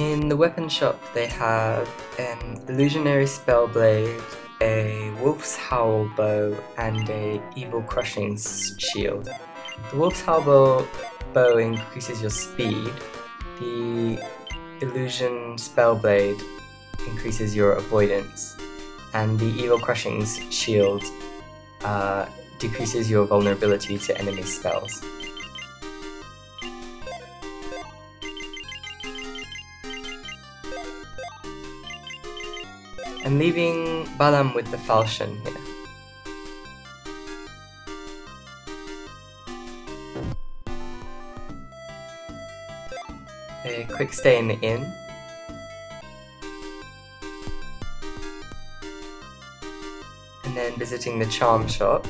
In the weapon shop they have an illusionary spell blade, a wolf's howl bow, and a evil crushing shield. The wolf's howl bow increases your speed, the illusion spell blade increases your avoidance, and the evil crushing shield decreases your vulnerability to enemy spells. I'm leaving Balam with the falchion here. A quick stay in the inn. And then visiting the charm shop.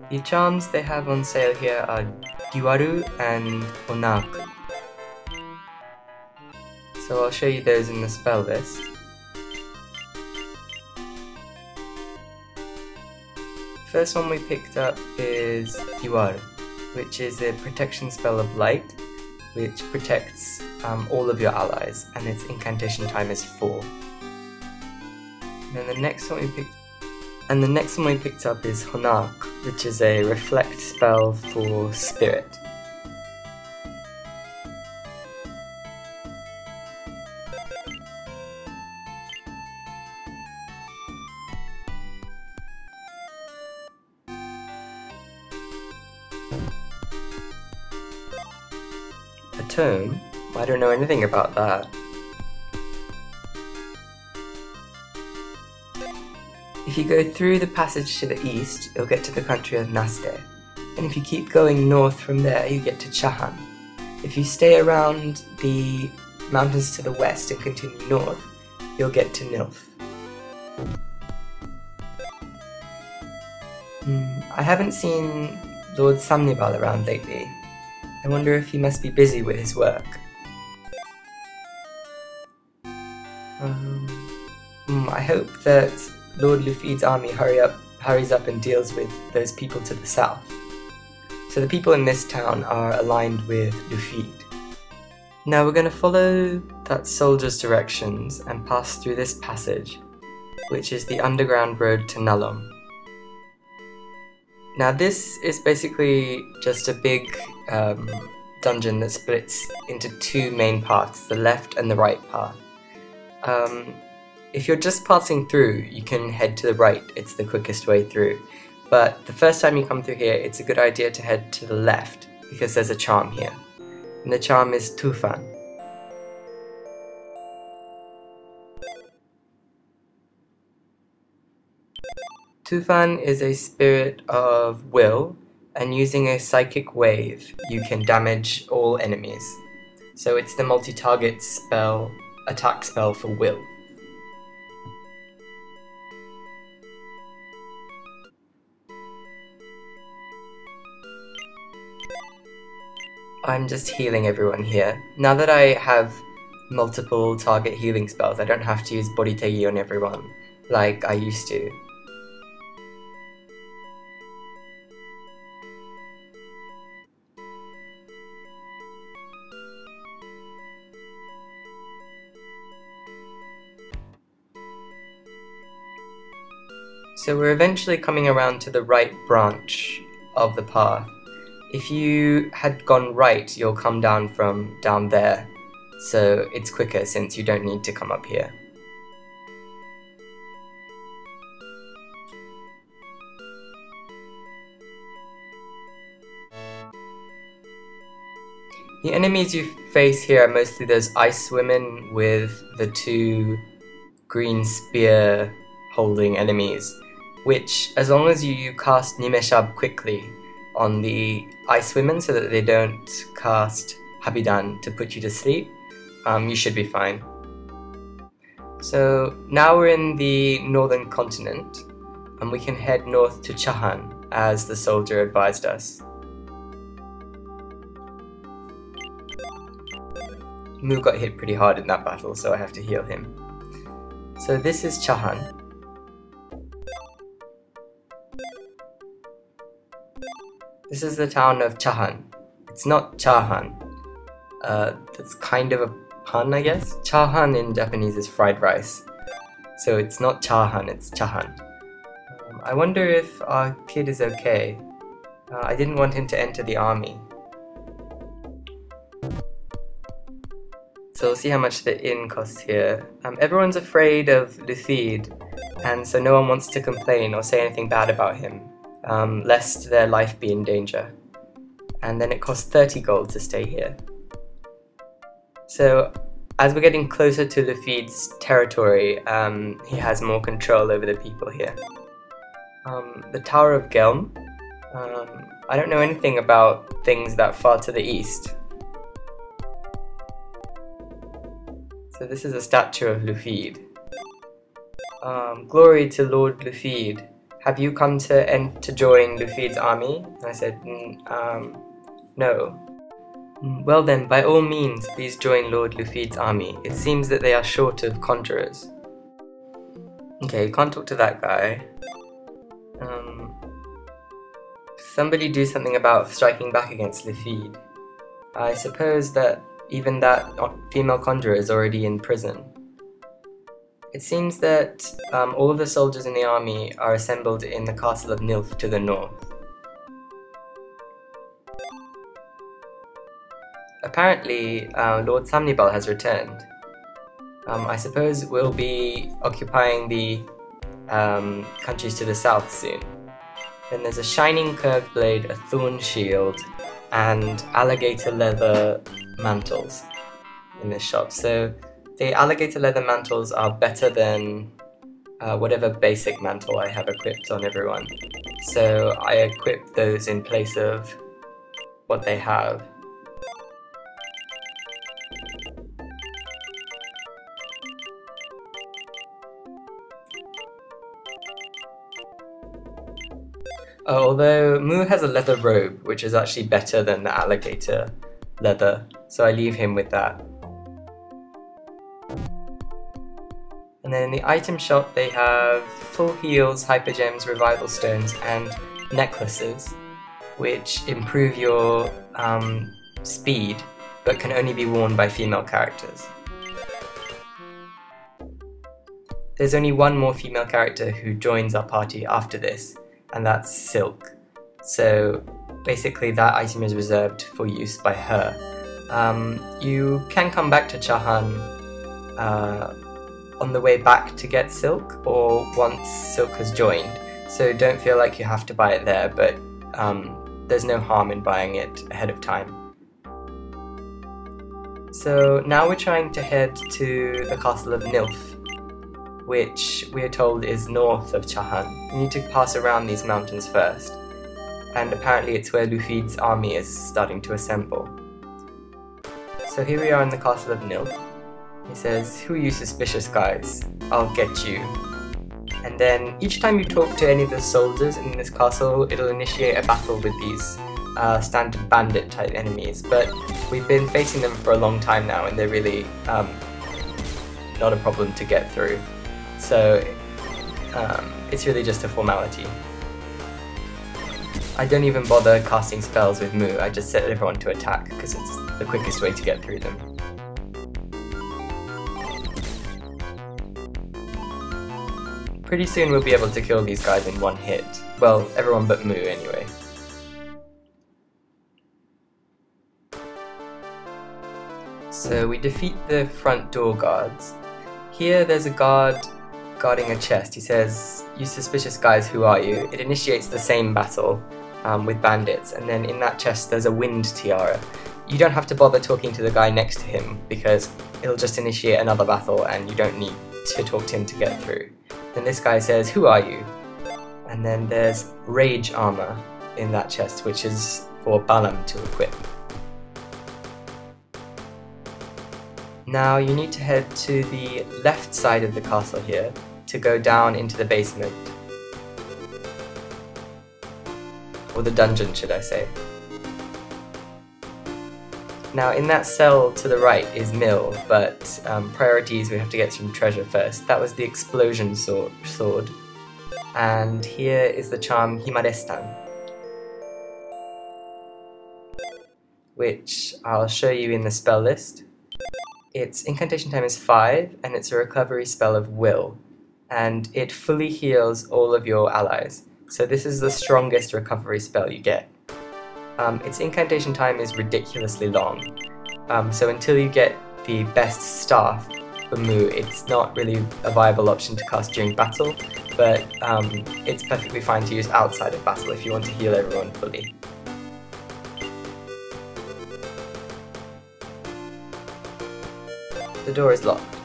The charms they have on sale here are Diwaru and Onaku. So I'll show you those in the spell list. The first one we picked up is Diwaru, which is a protection spell of light, which protects all of your allies, and its incantation time is 4. And then the next one we picked up is Honak, which is a reflect spell for spirit. A tome? I don't know anything about that. If you go through the passage to the east, you'll get to the country of Naste. And if you keep going north from there, you get to Chahan. If you stay around the mountains to the west and continue north, you'll get to Nilf. I haven't seen Lord Samnibal around lately. I wonder if he must be busy with his work. I hope that Lord Lufede's army hurries up and deals with those people to the south. So the people in this town are aligned with Lufede. Now we're going to follow that soldier's directions and pass through this passage, which is the underground road to Nalom. Now this is basically just a big dungeon that splits into 2 main paths, the left and the right path. If you're just passing through, you can head to the right, it's the quickest way through. But the first time you come through here, it's a good idea to head to the left, because there's a charm here. And the charm is Tufan. Tufan is a spirit of will, and using a psychic wave, you can damage all enemies. So it's the multi-target spell, attack spell for will. I'm just healing everyone here. Now that I have multiple target healing spells, I don't have to use body tegi on everyone like I used to. So we're eventually coming around to the right branch of the path. If you had gone right, you'll come down from down there, so it's quicker since you don't need to come up here. The enemies you face here are mostly those ice women with the 2 green spear holding enemies, which, as long as you cast Nimeshab quickly on the ice women so that they don't cast Habidan to put you to sleep, you should be fine. So now we're in the northern continent, and we can head north to Chahan, as the soldier advised us. Mu got hit pretty hard in that battle, so I have to heal him. So this is Chahan. This is the town of Chahan. It's not Chaahan. That's kind of a pun, I guess. Chaahan in Japanese is fried rice. So it's not Chahan, it's Chahan. I wonder if our kid is okay. I didn't want him to enter the army. So we'll see how much the inn costs here. Everyone's afraid of Lufede, and so no one wants to complain or say anything bad about him, lest their life be in danger. And then it costs 30 gold to stay here. So as we're getting closer to Lufede's territory, he has more control over the people here. The Tower of Gelm. I don't know anything about things that far to the east. So this is a statue of Lufede. Glory to Lord Lufede. Have you come to join Lufede's army? And I said, no. Well then, by all means, please join Lord Lufede's army. It seems that they are short of conjurers. Okay, can't talk to that guy. Somebody do something about striking back against Lufede. I suppose that even that female conjurer is already in prison. It seems that all of the soldiers in the army are assembled in the castle of Nilf to the north. Apparently, Lord Samnibal has returned. I suppose we'll be occupying the countries to the south soon. Then there's a shining curved blade, a thorn shield, and alligator leather mantles in this shop. So the alligator leather mantles are better than whatever basic mantle I have equipped on everyone. So I equip those in place of what they have. Although Mu has a leather robe, which is actually better than the alligator leather, so I leave him with that. And then in the item shop they have full heals, hypergems, revival stones, and necklaces, which improve your speed, but can only be worn by female characters. There's only one more female character who joins our party after this, and that's Silk. So basically that item is reserved for use by her. You can come back to Chahan on the way back to get Silk, or once Silk has joined. So don't feel like you have to buy it there, but there's no harm in buying it ahead of time. So now we're trying to head to the castle of Nilf, which we are told is north of Chahan. You need to pass around these mountains first, and apparently it's where Lufede's army is starting to assemble. So here we are in the castle of Nilf. He says, "Who are you suspicious guys? I'll get you." And then each time you talk to any of the soldiers in this castle, it'll initiate a battle with these standard bandit type enemies, but we've been facing them for a long time now and they're really not a problem to get through. So it's really just a formality. I don't even bother casting spells with Mu, I just set everyone to attack because it's the quickest way to get through them. Pretty soon we'll be able to kill these guys in one hit. Well, everyone but Mu anyway. So we defeat the front door guards. Here there's a guard guarding a chest. He says, "You suspicious guys, who are you?" It initiates the same battle with bandits, and then in that chest there's a wind tiara. You don't have to bother talking to the guy next to him because it'll just initiate another battle and you don't need to talk to him to get through. Then this guy says, "Who are you?" And then there's rage armor in that chest, which is for Balam to equip. Now you need to head to the left side of the castle here to go down into the basement. Or the dungeon, should I say. Now in that cell to the right is Mill, but priorities, we have to get some treasure first. That was the explosion sword. And here is the charm Himarestan. which I'll show you in the spell list. Its incantation time is 5, and it's a recovery spell of will, and it fully heals all of your allies. So this is the strongest recovery spell you get. Its incantation time is ridiculously long, so until you get the best staff for Mu, it's not really a viable option to cast during battle, but it's perfectly fine to use outside of battle if you want to heal everyone fully. The door is locked.